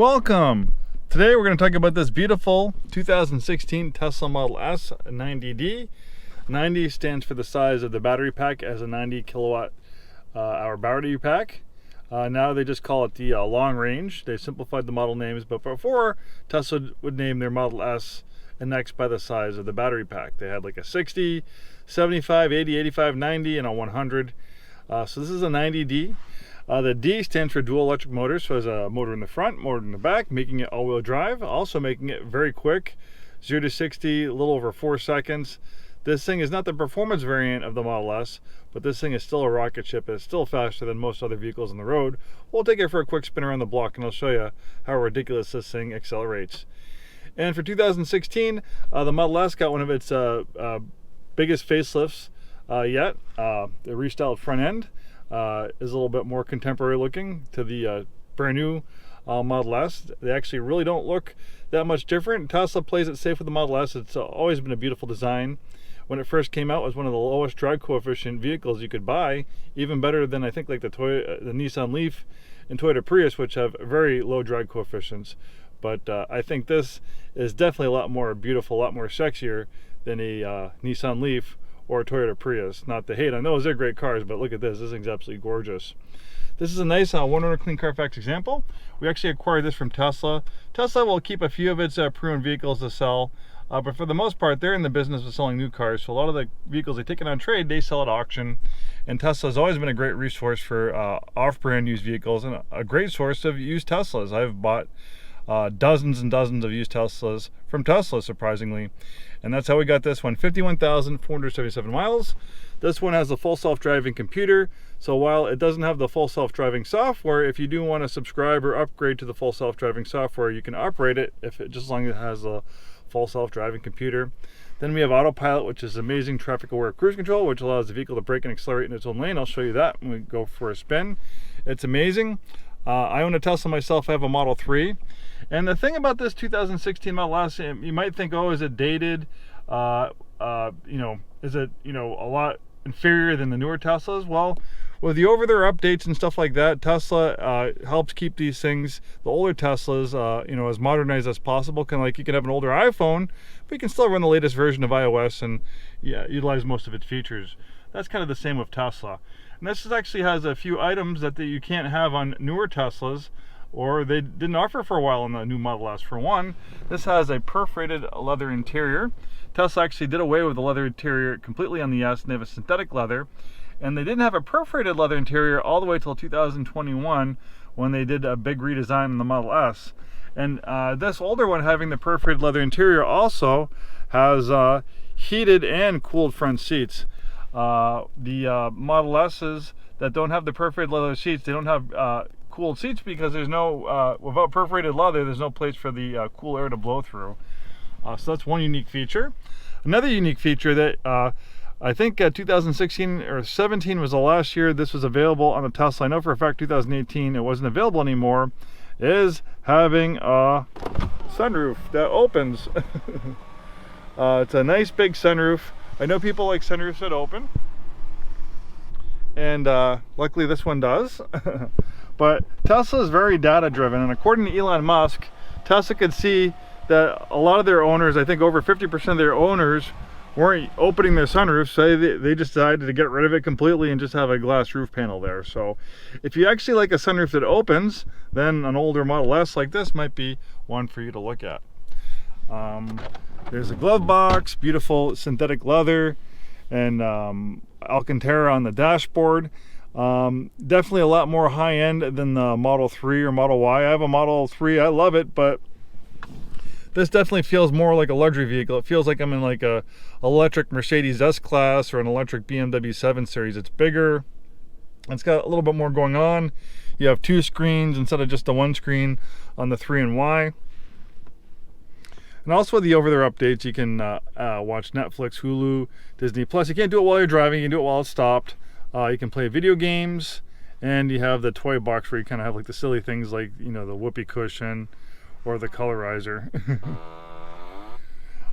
Welcome! Today we're going to talk about this beautiful 2016 Tesla Model S 90D. 90 stands for the size of the battery pack as a 90 kilowatt hour battery pack. Now they just call it the long range. They simplified the model names, but before Tesla would name their Model S and X by the size of the battery pack. They had like a 60, 75, 80, 85, 90, and a 100. So this is a 90D. The D stands for dual electric motors, so it has a motor in the front, motor in the back, making it all-wheel drive, also making it very quick, 0 to 60, a little over 4 seconds. This thing is not the performance variant of the Model S, but this thing is still a rocket ship. It's still faster than most other vehicles on the road. We'll take it for a quick spin around the block, and I'll show you how ridiculous this thing accelerates. And for 2016, the Model S got one of its biggest facelifts yet. The restyled front end is a little bit more contemporary looking to the brand new Model S. They actually really don't look that much different. Tesla plays it safe with the Model S. It's always been a beautiful design. When it first came out, it was one of the lowest drag coefficient vehicles you could buy, even better than I think like the Nissan Leaf and Toyota Prius, which have very low drag coefficients. But I think this is definitely a lot more beautiful, a lot more sexier than a Nissan Leaf or a Toyota Prius. Not to hate on those, they're great cars, but look at this. This thing's absolutely gorgeous. This is a nice one-owner clean Carfax example. We actually acquired this from Tesla. Tesla will keep a few of its pre-owned vehicles to sell, but for the most part, they're in the business of selling new cars. So a lot of the vehicles they take it on trade, they sell at auction. And Tesla's always been a great resource for off-brand used vehicles and a great source of used Teslas. I've bought dozens and dozens of used Teslas from Tesla, surprisingly. And that's how we got this one. 51,477 miles. This one has a full self-driving computer. So while it doesn't have the full self-driving software, if you do want to subscribe or upgrade to the full self-driving software, you can operate it just as long as it has a full self-driving computer. Then we have autopilot, which is amazing traffic-aware cruise control, which allows the vehicle to brake and accelerate in its own lane. I'll show you that when we go for a spin. It's amazing. I own a Tesla myself. I have a Model 3. And the thing about this 2016 Model S, you might think, oh, is it dated? Is it, a lot inferior than the newer Teslas? Well, with the over-the-air updates and stuff like that, Tesla helps keep these things, the older Teslas, as modernized as possible. Kind of like you can have an older iPhone, but you can still run the latest version of iOS and utilize most of its features. That's kind of the same with Tesla. And this actually has a few items that you can't have on newer Teslas, or they didn't offer for a while in the new Model S. For one, this has a perforated leather interior. Tesla actually did away with the leather interior completely on the S, and they have a synthetic leather. And they didn't have a perforated leather interior all the way till 2021 when they did a big redesign on the Model S. And this older one having the perforated leather interior also has heated and cooled front seats. The Model S's that don't have the perforated leather seats, they don't have cooled seats because there's no, without perforated leather, there's no place for the cool air to blow through. So that's one unique feature. Another unique feature that I think 2016 or 17 was the last year this was available on the Tesla. I know for a fact 2018 it wasn't available anymore, is having a sunroof that opens. It's a nice big sunroof. I know people like sunroofs that open, and luckily this one does. But Tesla is very data driven, and according to Elon Musk, Tesla could see that a lot of their owners, I think over 50% of their owners, weren't opening their sunroof, so they decided to get rid of it completely and just have a glass roof panel there. So if you actually like a sunroof that opens, then an older Model S like this might be one for you to look at. There's a glove box, beautiful synthetic leather, and Alcantara on the dashboard. Definitely a lot more high-end than the Model 3 or Model Y. I have a Model 3, I love it, but this definitely feels more like a luxury vehicle. It feels like I'm in like a electric Mercedes S-Class or an electric BMW 7 Series. It's bigger. It's got a little bit more going on. You have two screens instead of just the one screen on the 3 and Y. And also with the over-the-air updates, you can watch Netflix, Hulu, Disney Plus. You can't do it while you're driving. You can do it while it's stopped. You can play video games, and you have the toy box where you kind of have like the silly things like, the whoopee cushion or the colorizer.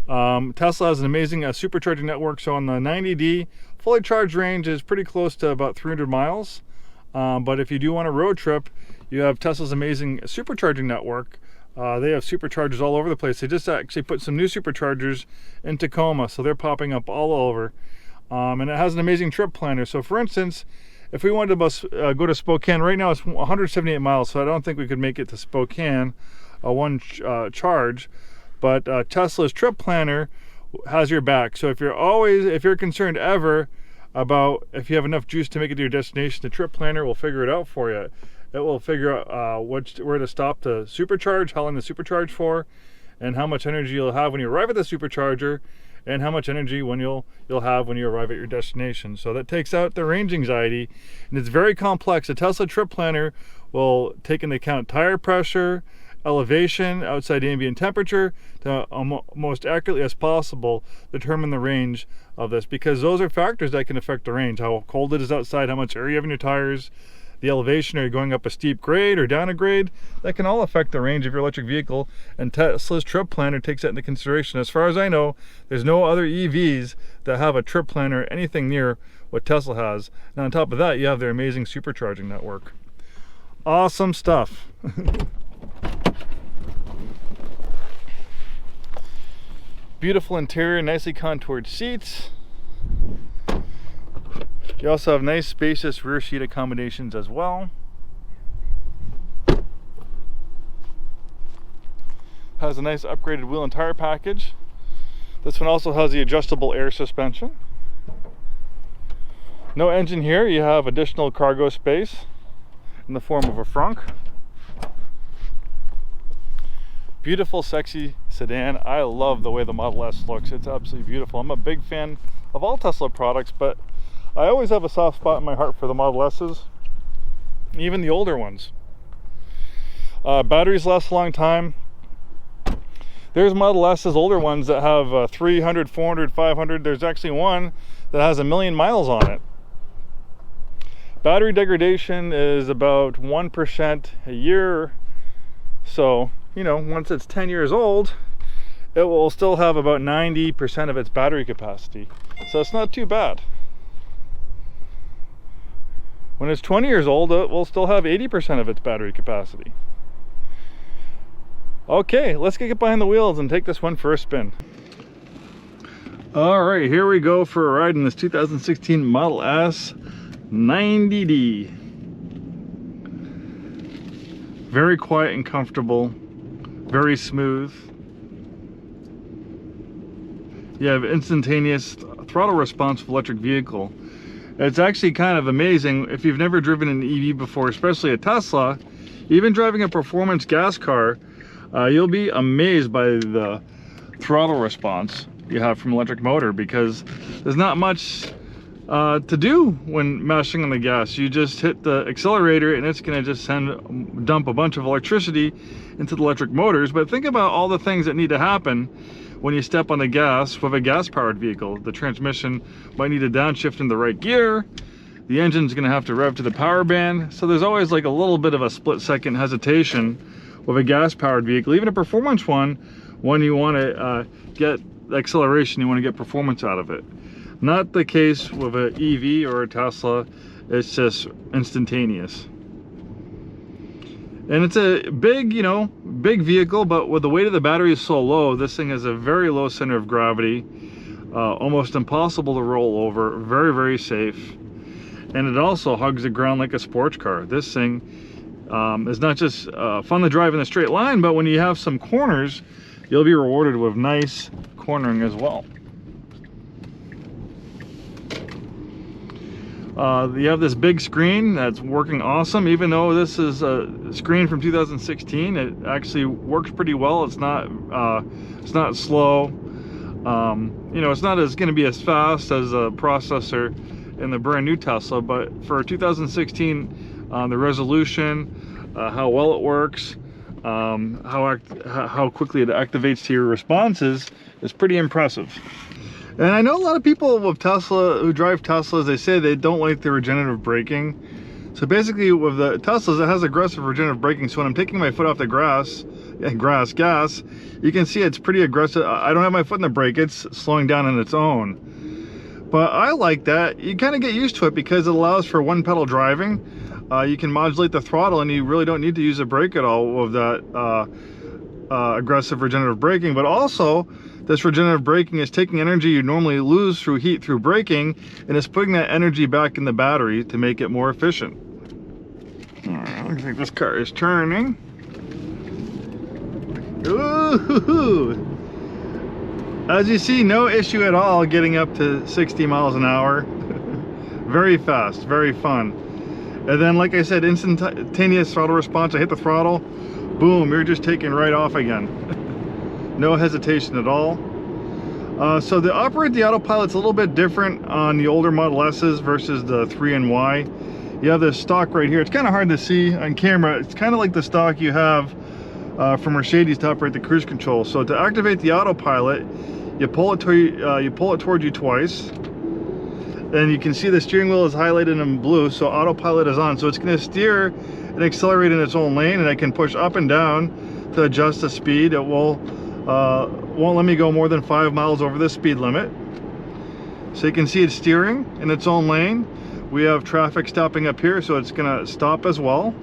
Tesla has an amazing supercharging network. So on the 90D, fully charged range is pretty close to about 300 miles. But if you do want a road trip, You have Tesla's amazing supercharging network. They have superchargers all over the place. They just actually put some new superchargers in Tacoma, so they're popping up all over. And it has an amazing trip planner. So for instance, if we wanted to go to Spokane, right now it's 178 miles, so I don't think we could make it to Spokane one charge. But Tesla's trip planner has your back. So if you're concerned ever about if you have enough juice to make it to your destination, the trip planner will figure it out for you. It will figure out where to stop to supercharge, how long to supercharge for, and how much energy you'll have when you arrive at the supercharger, and how much energy you'll have when you arrive at your destination. So that takes out the range anxiety, and it's very complex. A Tesla trip planner will take into account tire pressure, elevation, outside ambient temperature, to most accurately as possible determine the range of this, because those are factors that can affect the range. How cold it is outside, how much air you have in your tires, the elevation, are you going up a steep grade or down a grade? That can all affect the range of your electric vehicle, and Tesla's trip planner takes that into consideration. As far as I know, there's no other EVs that have a trip planner anything near what Tesla has. And on top of that, you have their amazing supercharging network. Awesome stuff. Beautiful interior, nicely contoured seats. You also have nice spacious rear seat accommodations as well. Has a nice upgraded wheel and tire package. This one also has the adjustable air suspension. No engine here. You have additional cargo space in the form of a frunk. Beautiful, sexy sedan. I love the way the Model S looks. It's absolutely beautiful. I'm a big fan of all Tesla products, but I always have a soft spot in my heart for the Model S's, even the older ones. Batteries last a long time. There's Model S's, older ones that have 300, 400, 500. There's actually one that has 1 million miles on it. Battery degradation is about 1% a year. So, you know, once it's 10 years old, it will still have about 90% of its battery capacity. So it's not too bad. When it's 20 years old, it will still have 80% of its battery capacity. Okay, let's get behind the wheels and take this one for a spin. All right, here we go for a ride in this 2016 Model S 90D. Very quiet and comfortable, very smooth. You have instantaneous throttle response for electric vehicle. It's actually kind of amazing if you've never driven an EV before, especially a Tesla. Even driving a performance gas car, you'll be amazed by the throttle response you have from electric motor, because there's not much to do when mashing on the gas. You just hit the accelerator and it's going to just dump a bunch of electricity into the electric motors. But think about all the things that need to happen when you step on the gas with a gas-powered vehicle. The transmission might need to downshift in the right gear. The engine's going to have to rev to the power band. So there's always like a little bit of a split-second hesitation with a gas-powered vehicle, even a performance one, when you want to get acceleration, you want to get performance out of it. Not the case with an EV or a Tesla. It's just instantaneous. And it's a big, you know, big vehicle, but with the weight of the battery is so low, this thing has a very low center of gravity, almost impossible to roll over, very, very safe. And it also hugs the ground like a sports car. This thing is not just fun to drive in a straight line, but when you have some corners, you'll be rewarded with nice cornering as well. You have this big screen that's working awesome. Even though this is a screen from 2016, it actually works pretty well. It's not slow. You know, it's not going to be as fast as a processor in the brand new Tesla, but for 2016, the resolution, how well it works, how quickly it activates to your responses is pretty impressive. And I know a lot of people with Tesla who drive Teslas, they say they don't like the regenerative braking. So basically with the Teslas, it has aggressive regenerative braking. So when I'm taking my foot off the gas, you can see it's pretty aggressive. I don't have my foot in the brake, it's slowing down on its own. But I like that. You kind of get used to it because it allows for one pedal driving. You can modulate the throttle, and you really don't need to use a brake at all with that aggressive regenerative braking. But also, this regenerative braking is taking energy you normally lose through heat through braking, and it's putting that energy back in the battery to make it more efficient. All right, looks like this car is turning. Ooh. As you see, no issue at all getting up to 60 miles an hour. Very fast, very fun. And then, like I said, instantaneous throttle response. I hit the throttle, boom, you're just taking right off again. No hesitation at all. So to operate the autopilot's a little bit different on the older Model S's versus the 3 and Y. You have this stock right here. It's kind of hard to see on camera. It's kind of like the stock you have from Mercedes to operate the cruise control. So to activate the autopilot, you pull it towards you twice, and you can see the steering wheel is highlighted in blue, so autopilot is on. So it's going to steer and accelerate in its own lane, and I can push up and down to adjust the speed. It won't let me go more than 5 miles over the speed limit. So you can see it's steering in its own lane. We have traffic stopping up here, so it's going to stop as well.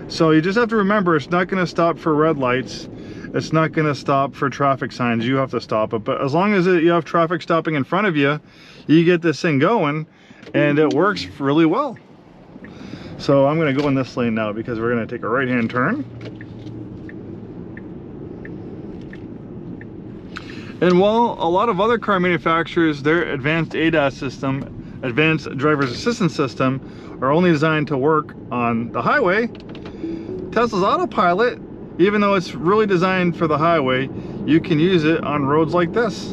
So you just have to remember, it's not going to stop for red lights. It's not going to stop for traffic signs. You have to stop it. But as long as you have traffic stopping in front of you, you get this thing going, and it works really well. So I'm going to go in this lane now because we're going to take a right-hand turn. And while a lot of other car manufacturers, their advanced ADAS system, advanced driver's assistance system, are only designed to work on the highway, Tesla's autopilot, even though it's really designed for the highway, you can use it on roads like this.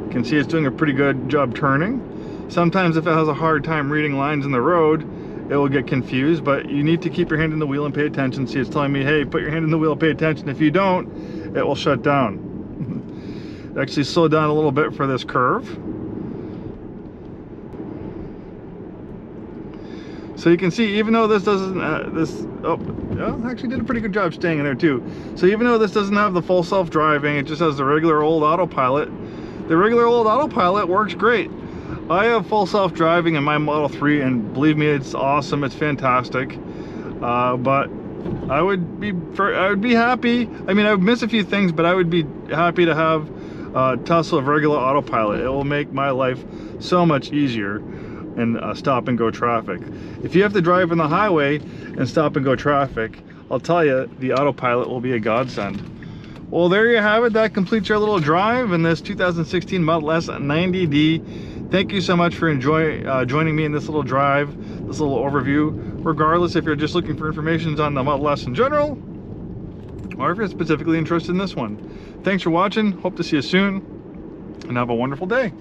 You can see it's doing a pretty good job turning. Sometimes if it has a hard time reading lines in the road, it will get confused, but you need to keep your hand in the wheel and pay attention. See, it's telling me, hey, put your hand in the wheel, pay attention. If you don't, it will shut down. Actually slow down a little bit for this curve. So you can see, even though this doesn't, actually did a pretty good job staying in there too. So even though this doesn't have the full self-driving, it just has the regular old autopilot. The regular old autopilot works great. I have full self-driving in my Model 3, and believe me, it's awesome, it's fantastic. But I would be happy. I mean, I would miss a few things, but I would be happy to have Tesla of regular autopilot. It will make my life so much easier in stop and go traffic. If you have to drive on the highway and stop and go traffic, I'll tell you, the autopilot will be a godsend. Well, there you have it. That completes our little drive in this 2016 Model S 90D. Thank you so much for joining me in this little drive, this little overview. Regardless if you're just looking for information on the Model S in general, or if you're specifically interested in this one. Thanks for watching. Hope to see you soon, and have a wonderful day.